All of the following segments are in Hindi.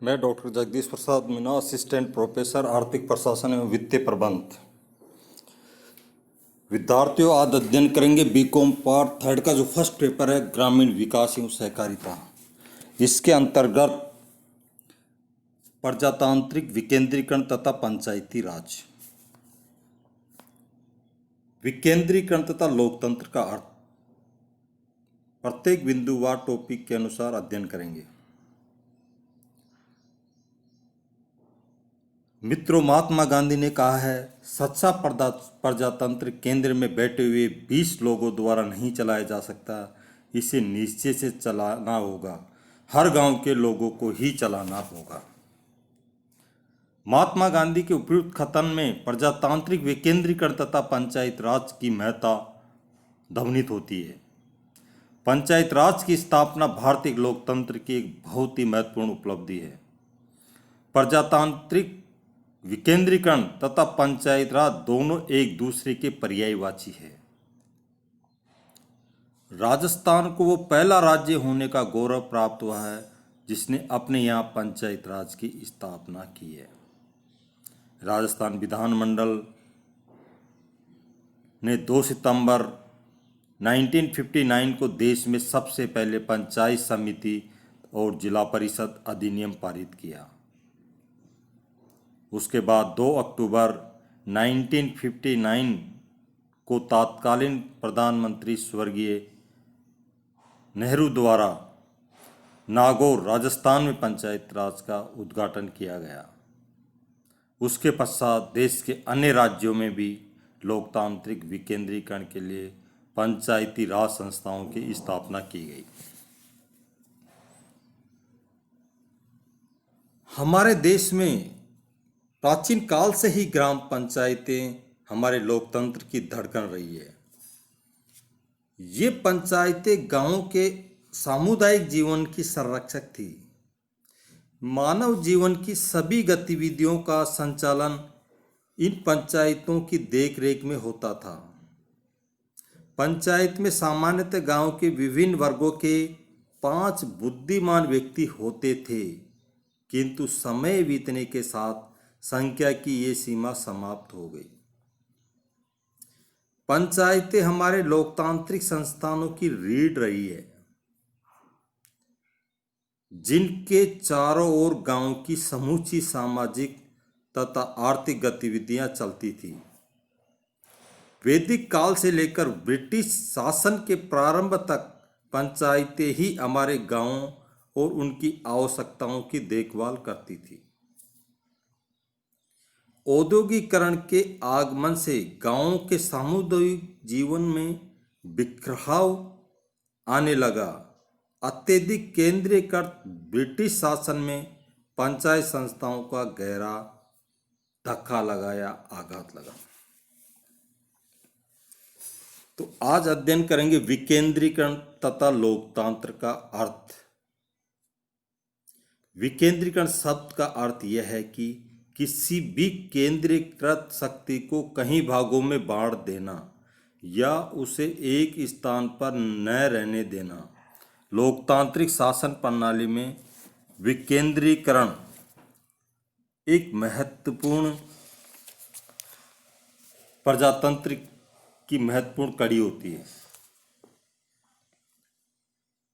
मैं doctor Jagdish Prasad Meena, assistant professor आर्थिक प्रशासन एवं वित्तीय प्रबंध। विद्यार्थियों, आज अध्ययन करेंगे बीकॉम पार्ट थर्ड का जो फर्स्ट पेपर है, ग्रामीण विकास एवं सहकारिता। इसके अंतर्गत प्रजातांत्रिक विकेंद्रीकरण तथा पंचायती राज। विकेंद्रीकरण तथा लोकतंत्र का अर्थ प्रत्येक बिंदुवार टॉपिक के अनुसार अध्ययन करेंगे। मित्रों, महात्मा गांधी ने कहा है, सच्चा प्रजातंत्र केंद्र में बैठे हुए 20 लोगों द्वारा नहीं चलाया जा सकता। इसे निश्चय से चलाना होगा, हर गांव के लोगों को ही चलाना होगा। महात्मा गांधी के उपयुक्त कथन में प्रजातांत्रिक विकेंद्रीकरण तथा पंचायत राज की महत्ता ध्वनित होती है। पंचायत राज की स्थापना भारतीय लोकतंत्र की एक बहुत ही महत्वपूर्ण उपलब्धि है। प्रजातांत्रिक विकेंद्रीकरण तथा पंचायत राज दोनों एक दूसरे के पर्यायवाची है। राजस्थान को वो पहला राज्य होने का गौरव प्राप्त हुआ है जिसने अपने यहाँ पंचायत राज की स्थापना की है। राजस्थान विधानमंडल ने 2 सितंबर 1959 को देश में सबसे पहले पंचायत समिति और जिला परिषद अधिनियम पारित किया। उसके बाद 2 अक्टूबर 1959 को तत्कालीन प्रधानमंत्री स्वर्गीय नेहरू द्वारा नागौर, राजस्थान में पंचायत राज का उद्घाटन किया गया। उसके पश्चात देश के अन्य राज्यों में भी लोकतांत्रिक विकेंद्रीकरण के लिए पंचायती राज संस्थाओं की स्थापना की गई। हमारे देश में प्राचीन काल से ही ग्राम पंचायतें हमारे लोकतंत्र की धड़कन रही है। ये पंचायतें गांवों के सामुदायिक जीवन की संरक्षक थी। मानव जीवन की सभी गतिविधियों का संचालन इन पंचायतों की देखरेख में होता था। पंचायत में सामान्यतः गांव के विभिन्न वर्गों के 5 बुद्धिमान व्यक्ति होते थे, किंतु समय बीतने के साथ संख्या की ये सीमा समाप्त हो गई। पंचायतें हमारे लोकतांत्रिक संस्थानों की रीढ़ रही है, जिनके चारों ओर गांव की समूची सामाजिक तथा आर्थिक गतिविधियां चलती थी। वैदिक काल से लेकर ब्रिटिश शासन के प्रारंभ तक पंचायतें ही हमारे गांवों और उनकी आवश्यकताओं की देखभाल करती थी। औद्योगिकरण के आगमन से गांवों के सामुदायिक जीवन में बिखराव आने लगा। अत्यधिक केंद्रीकृत ब्रिटिश शासन में पंचायत संस्थाओं का गहरा धक्का लगा या आघात लगा। तो आज अध्ययन करेंगे विकेंद्रीकरण तथा लोकतंत्र का अर्थ। विकेंद्रीकरण शब्द का अर्थ यह है कि किसी भी केंद्रीकृत शक्ति को कई भागों में बांट देना या उसे एक स्थान पर न रहने देना। लोकतांत्रिक शासन प्रणाली में विकेंद्रीकरण एक महत्वपूर्ण प्रजातंत्र की महत्वपूर्ण कड़ी होती है।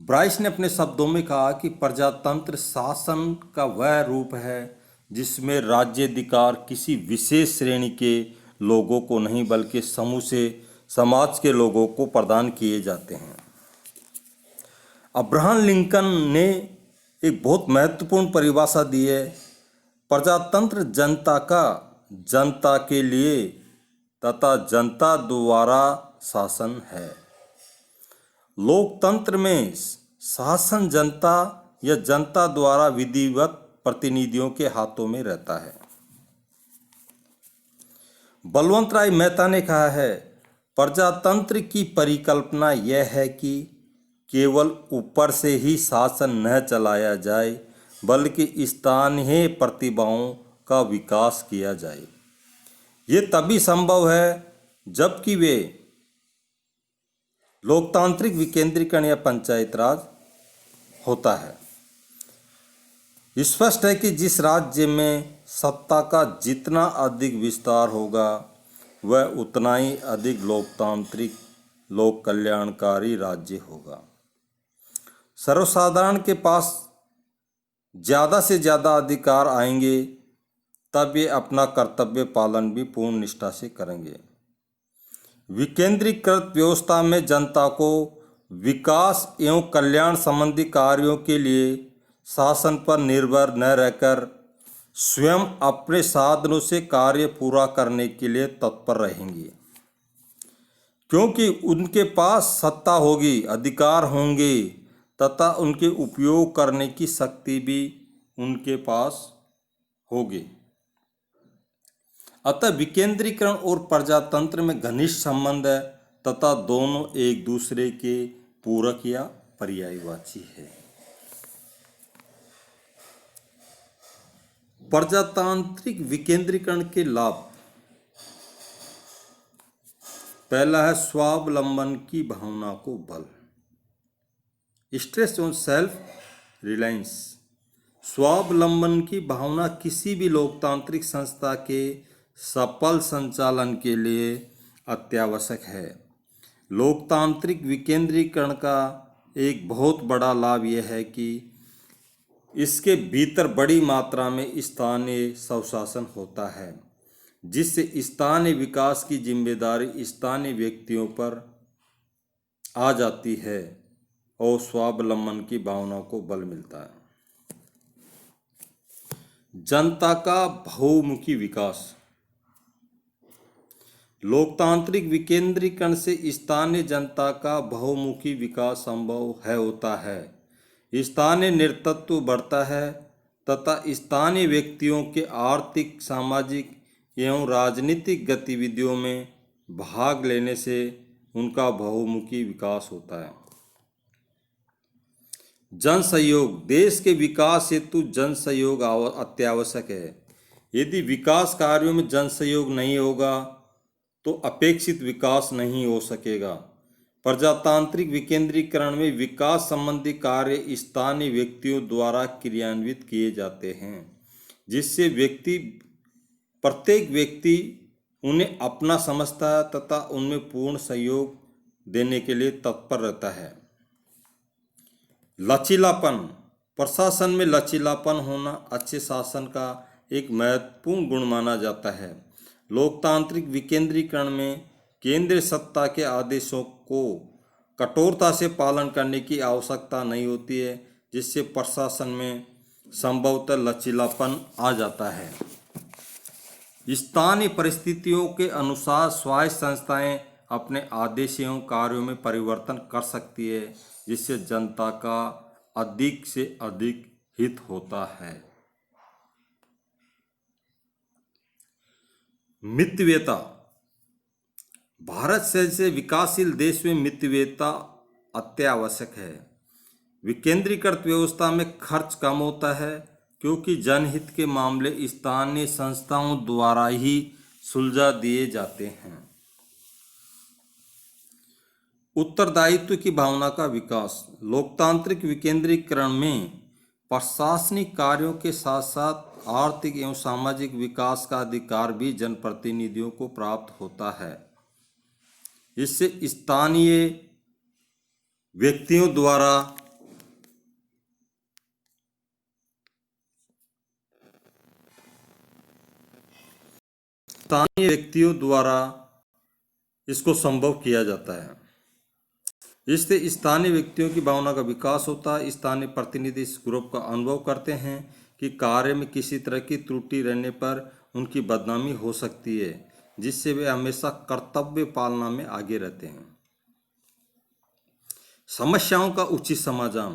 ब्राइस ने अपने शब्दों में कहा कि प्रजातंत्र शासन का वह रूप है जिसमें राज्याधिकार किसी विशेष श्रेणी के लोगों को नहीं बल्कि समूचे समाज के लोगों को प्रदान किए जाते हैं। अब्राहम लिंकन ने एक बहुत महत्वपूर्ण परिभाषा दी है। प्रजातंत्र जनता का, जनता के लिए तथा जनता द्वारा शासन है। लोकतंत्र में शासन जनता या जनता द्वारा विधिवत प्रतिनिधियों के हाथों में रहता है। बलवंत राय मेहता ने कहा है, प्रजातंत्र की परिकल्पना यह है कि केवल ऊपर से ही शासन न चलाया जाए बल्कि स्थानीय प्रतिभाओं का विकास किया जाए। ये तभी संभव है जबकि वे लोकतांत्रिक विकेंद्रीकरण या पंचायत राज होता है। स्पष्ट है कि जिस राज्य में सत्ता का जितना अधिक विस्तार होगा वह उतना ही अधिक लोकतांत्रिक लोक कल्याणकारी राज्य होगा। सर्वसाधारण के पास ज़्यादा से ज़्यादा अधिकार आएंगे तब ये अपना कर्तव्य पालन भी पूर्ण निष्ठा से करेंगे। विकेंद्रीकृत व्यवस्था में जनता को विकास एवं कल्याण संबंधी कार्यों के लिए शासन पर निर्भर न रहकर स्वयं अपने साधनों से कार्य पूरा करने के लिए तत्पर रहेंगे, क्योंकि उनके पास सत्ता होगी, अधिकार होंगे तथा उनके उपयोग करने की शक्ति भी उनके पास होगी। अतः विकेंद्रीकरण और प्रजातंत्र में घनिष्ठ संबंध है तथा दोनों एक दूसरे के पूरक या पर्यायवाची है। प्रजातांत्रिक विकेंद्रीकरण के लाभ। पहला है स्वावलंबन की भावना को बल, स्ट्रेस ऑन सेल्फ रिलायंस। स्वावलंबन की भावना किसी भी लोकतांत्रिक संस्था के सफल संचालन के लिए अत्यावश्यक है। लोकतांत्रिक विकेंद्रीकरण का एक बहुत बड़ा लाभ यह है कि इसके भीतर बड़ी मात्रा में स्थानीय स्वशासन होता है, जिससे स्थानीय विकास की जिम्मेदारी स्थानीय व्यक्तियों पर आ जाती है और स्वावलंबन की भावना को बल मिलता है। जनता का बहुमुखी विकास। लोकतांत्रिक विकेंद्रीकरण से स्थानीय जनता का बहुमुखी विकास संभव होता है। स्थानीय नेतृत्व बढ़ता है तथा स्थानीय व्यक्तियों के आर्थिक, सामाजिक एवं राजनीतिक गतिविधियों में भाग लेने से उनका बहुमुखी विकास होता है। जन सहयोग। देश के विकास हेतु जन सहयोग अत्यावश्यक है। यदि विकास कार्यों में जन सहयोग नहीं होगा तो अपेक्षित विकास नहीं हो सकेगा। प्रजातांत्रिक विकेंद्रीकरण में विकास संबंधी कार्य स्थानीय व्यक्तियों द्वारा क्रियान्वित किए जाते हैं, जिससे प्रत्येक व्यक्ति उन्हें अपना समझता है तथा उनमें पूर्ण सहयोग देने के लिए तत्पर रहता है। लचीलापन। प्रशासन में लचीलापन होना अच्छे शासन का एक महत्वपूर्ण गुण माना जाता है। लोकतांत्रिक विकेंद्रीकरण में केंद्रीय सत्ता के आदेशों को कठोरता से पालन करने की आवश्यकता नहीं होती है, जिससे प्रशासन में संभवतः लचीलापन आ जाता है। स्थानीय परिस्थितियों के अनुसार स्वायत्त संस्थाएं अपने आदेश एवं कार्यों में परिवर्तन कर सकती है, जिससे जनता का अधिक से अधिक हित होता है। मितव्ययता। भारत जैसे विकासशील देश में मितव्ययता अत्यावश्यक है। विकेंद्रीकृत व्यवस्था में खर्च कम होता है, क्योंकि जनहित के मामले स्थानीय संस्थाओं द्वारा ही सुलझा दिए जाते हैं। उत्तरदायित्व की भावना का विकास। लोकतांत्रिक विकेंद्रीकरण में प्रशासनिक कार्यों के साथ साथ आर्थिक एवं सामाजिक विकास का अधिकार भी जनप्रतिनिधियों को प्राप्त होता है। इससे स्थानीय व्यक्तियों द्वारा इसको संभव किया जाता है। इससे स्थानीय व्यक्तियों की भावना का विकास होता है। स्थानीय प्रतिनिधि इस ग्रुप का अनुभव करते हैं कि कार्य में किसी तरह की त्रुटि रहने पर उनकी बदनामी हो सकती है, जिससे वे हमेशा कर्तव्य पालना में आगे रहते हैं। समस्याओं का उचित समाधान।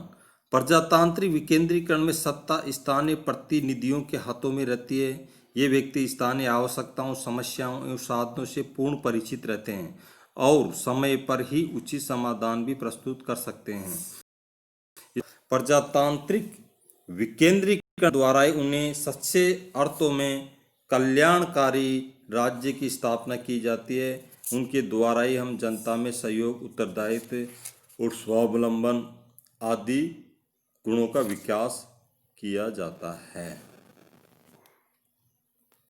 प्रजातांत्रिक विकेंद्रीकरण में सत्ता स्थानीय प्रतिनिधियों के हाथों में रहती है। ये व्यक्ति स्थानीय आवश्यकताओं, समस्याओं एवं साधनों से पूर्ण परिचित रहते हैं और समय पर ही उचित समाधान भी प्रस्तुत कर सकते हैं। प्रजातांत्रिक विकेंद्रीकरण द्वारा उन्हें सच्चे अर्थों में कल्याणकारी राज्य की स्थापना की जाती है। उनके द्वारा ही हम जनता में सहयोग, उत्तरदायित्व और स्वावलंबन आदि गुणों का विकास किया जाता है।